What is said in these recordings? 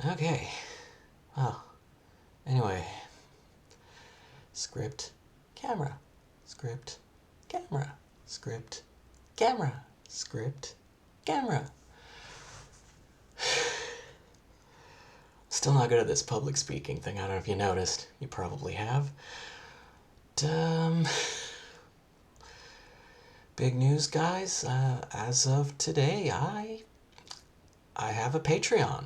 Okay. Well, anyway. Script, camera. Script, camera. Script, camera. Script, camera. Still not good at this public speaking thing. I don't know if you noticed. You probably have. But, big news, guys. As of today, I have a Patreon.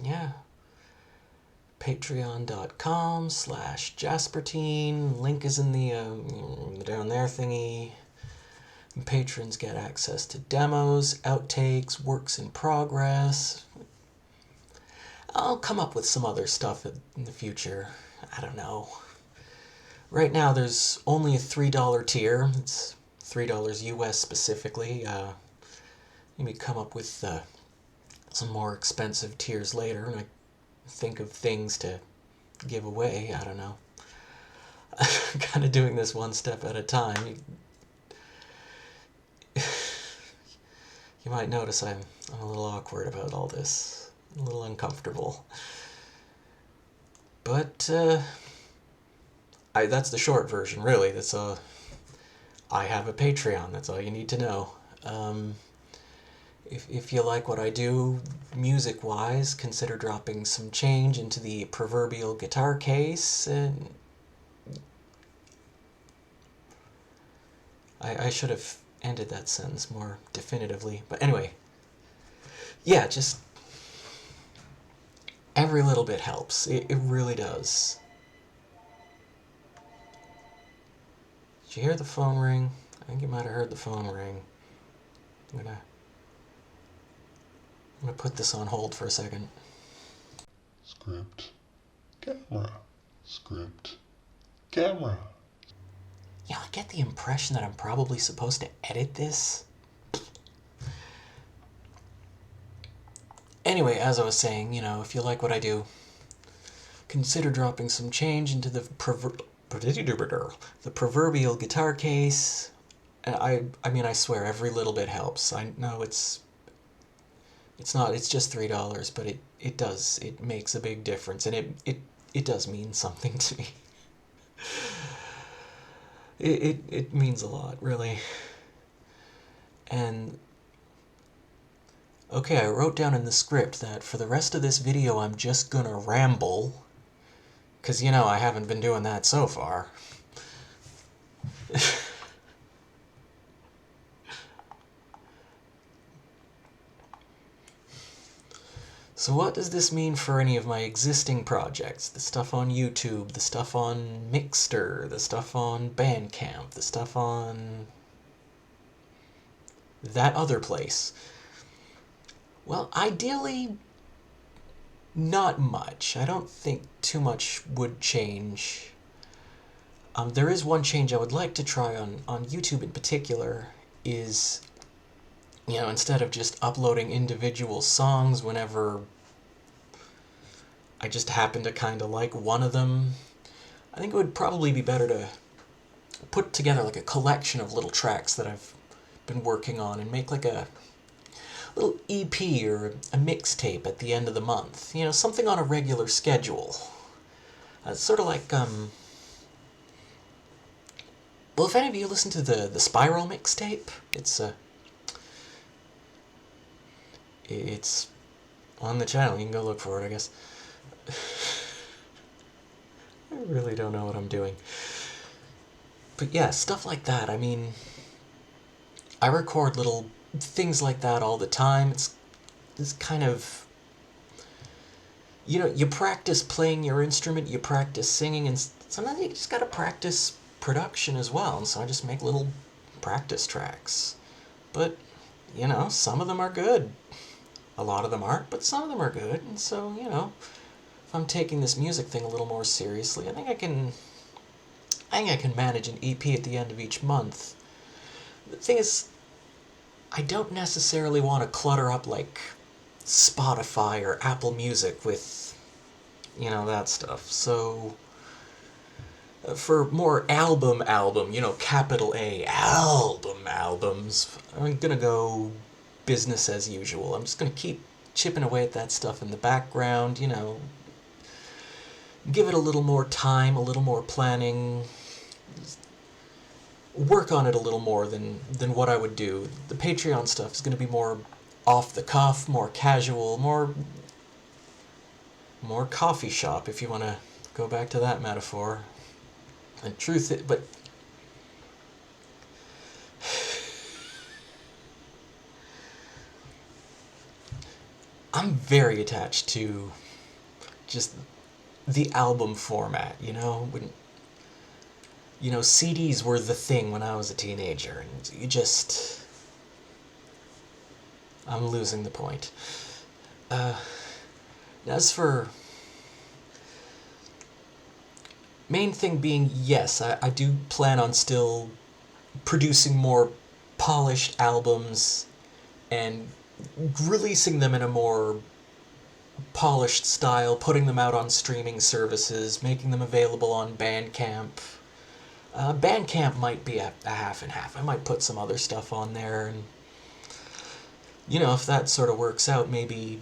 Yeah. Patreon.com/Jaspertine. Link is in the down there thingy. Patrons get access to demos, outtakes, works in progress. I'll come up with some other stuff in the future. I don't know. Right now there's only a $3 tier. It's $3 US specifically. Maybe come up with some more expensive tiers later, and I think of things to give away. I don't know. Kind of doing this one step at a time. You might notice I'm a little awkward about all this. A little uncomfortable. But that's the short version, really. That's I have a Patreon. That's all you need to know. If you like what I do music-wise, consider dropping some change into the proverbial guitar case. And I should have ended that sentence more definitively. But anyway, yeah, just every little bit helps. It really does. Did you hear the phone ring? I think you might have heard the phone ring. I'm gonna put this on hold for a second. Script, camera, script, camera. Yeah, I get the impression that I'm probably supposed to edit this. Anyway, as I was saying, if you like what I do, consider dropping some change into the proverbial guitar case. I mean, I swear, every little bit helps. I know it's just $3, but it makes a big difference, and it does mean something to me. It means a lot, really. And okay, I wrote down in the script that for the rest of this video I'm just gonna ramble, because I haven't been doing that so far. So what does this mean for any of my existing projects? The stuff on YouTube, the stuff on Mixter, the stuff on Bandcamp, the stuff on that other place? Well, ideally, not much. I don't think too much would change. There is one change I would like to try on YouTube in particular, is, instead of just uploading individual songs whenever I just happen to kind of like one of them, I think it would probably be better to put together like a collection of little tracks that I've been working on and make like a little EP or a mixtape at the end of the month. Something on a regular schedule. It's sort of like, well, if any of you listen to the Spiral mixtape, it's on the channel. You can go look for it, I guess. I really don't know what I'm doing. But yeah, stuff like that. I mean, I record little things like that all the time. It's kind of, you practice playing your instrument, you practice singing, and sometimes you just gotta practice production as well. And so I just make little practice tracks. But, some of them are good. A lot of them aren't, but some of them are good. And so, if I'm taking this music thing a little more seriously, I think I can manage an EP at the end of each month. The thing is, I don't necessarily want to clutter up like Spotify or Apple Music with, that stuff. So, for more album, capital A, albums, I'm gonna go business as usual. I'm just going to keep chipping away at that stuff in the background, give it a little more time, a little more planning, work on it a little more than what I would do. The Patreon stuff is going to be more off the cuff, more casual, more coffee shop, if you want to go back to that metaphor. And but I'm very attached to just the album format, when CDs were the thing when I was a teenager, and I'm losing the point. As for main thing being, yes, I do plan on still producing more polished albums and releasing them in a more polished style, putting them out on streaming services, making them available on Bandcamp. Bandcamp might be a half and half. I might put some other stuff on there, and if that sort of works out, maybe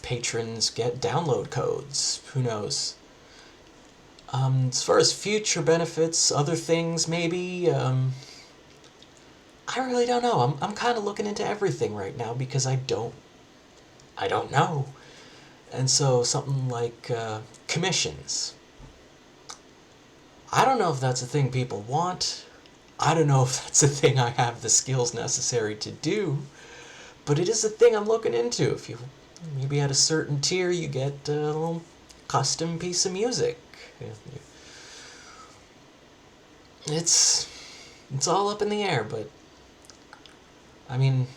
patrons get download codes. Who knows? As far as future benefits, other things, maybe, I really don't know. I'm kind of looking into everything right now because I don't know. And so something like commissions. I don't know if that's a thing people want. I don't know if that's a thing I have the skills necessary to do. But it is a thing I'm looking into. If you maybe at a certain tier, you get a little custom piece of music. It's all up in the air, but I mean,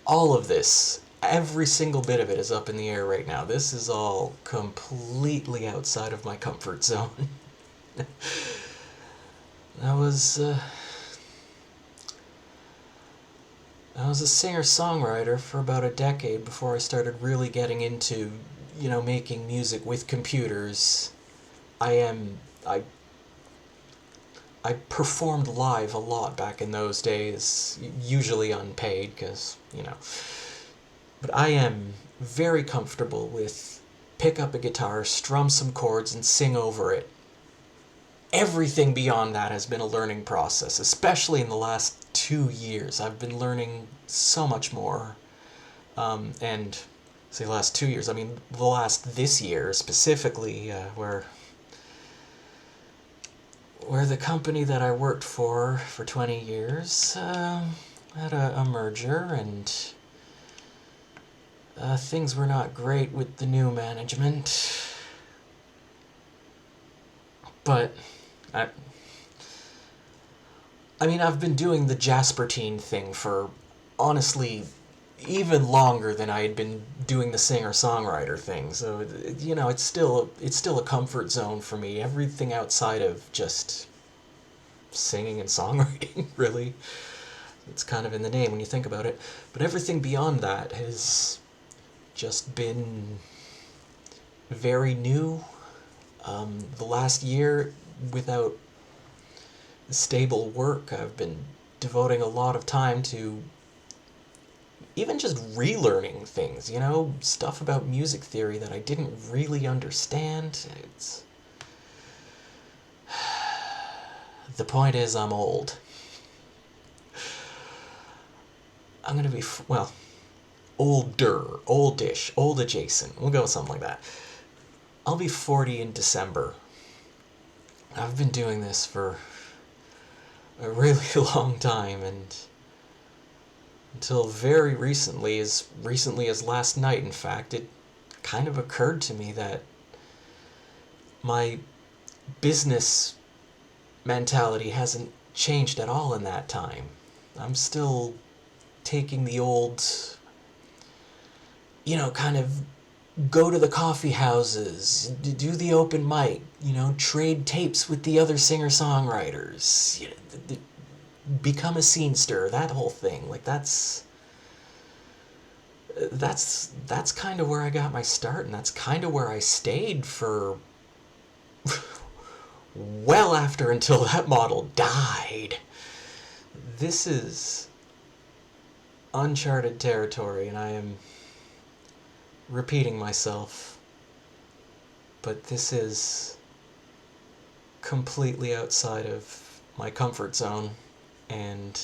all of this, every single bit of it is up in the air right now. This is all completely outside of my comfort zone. I was a singer-songwriter for about a decade before I started really getting into, making music with computers. I performed live a lot back in those days, usually unpaid, because, But I am very comfortable with pick up a guitar, strum some chords, and sing over it. Everything beyond that has been a learning process, especially in the last 2 years. I've been learning so much more. And say last 2 years, I mean this year specifically, where the company that I worked for 20 years had a merger, and things were not great with the new management. But I mean, I've been doing the Jaspertine thing for, honestly, even longer than I had been doing the singer-songwriter thing. So, it's still a comfort zone for me. Everything outside of just singing and songwriting, really. It's kind of in the name when you think about it. But everything beyond that has just been very new. The last year, without stable work, I've been devoting a lot of time to even just relearning things, stuff about music theory that I didn't really understand. The point is, I'm old. I'm gonna be, oldish, old adjacent. We'll go with something like that. I'll be 40 in December. I've been doing this for a really long time, and until very recently as last night, in fact, it kind of occurred to me that my business mentality hasn't changed at all in that time. I'm still taking the old, kind of go to the coffee houses, do the open mic, trade tapes with the other singer-songwriters, become a scene stir, that whole thing. Like, that's kind of where I got my start, and that's kind of where I stayed for well after until that model died. This is uncharted territory, and I am repeating myself, but this is completely outside of my comfort zone, and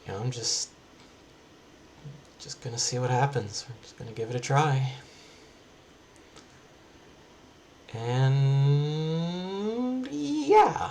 I'm just gonna see what happens. We're just gonna give it a try. And yeah.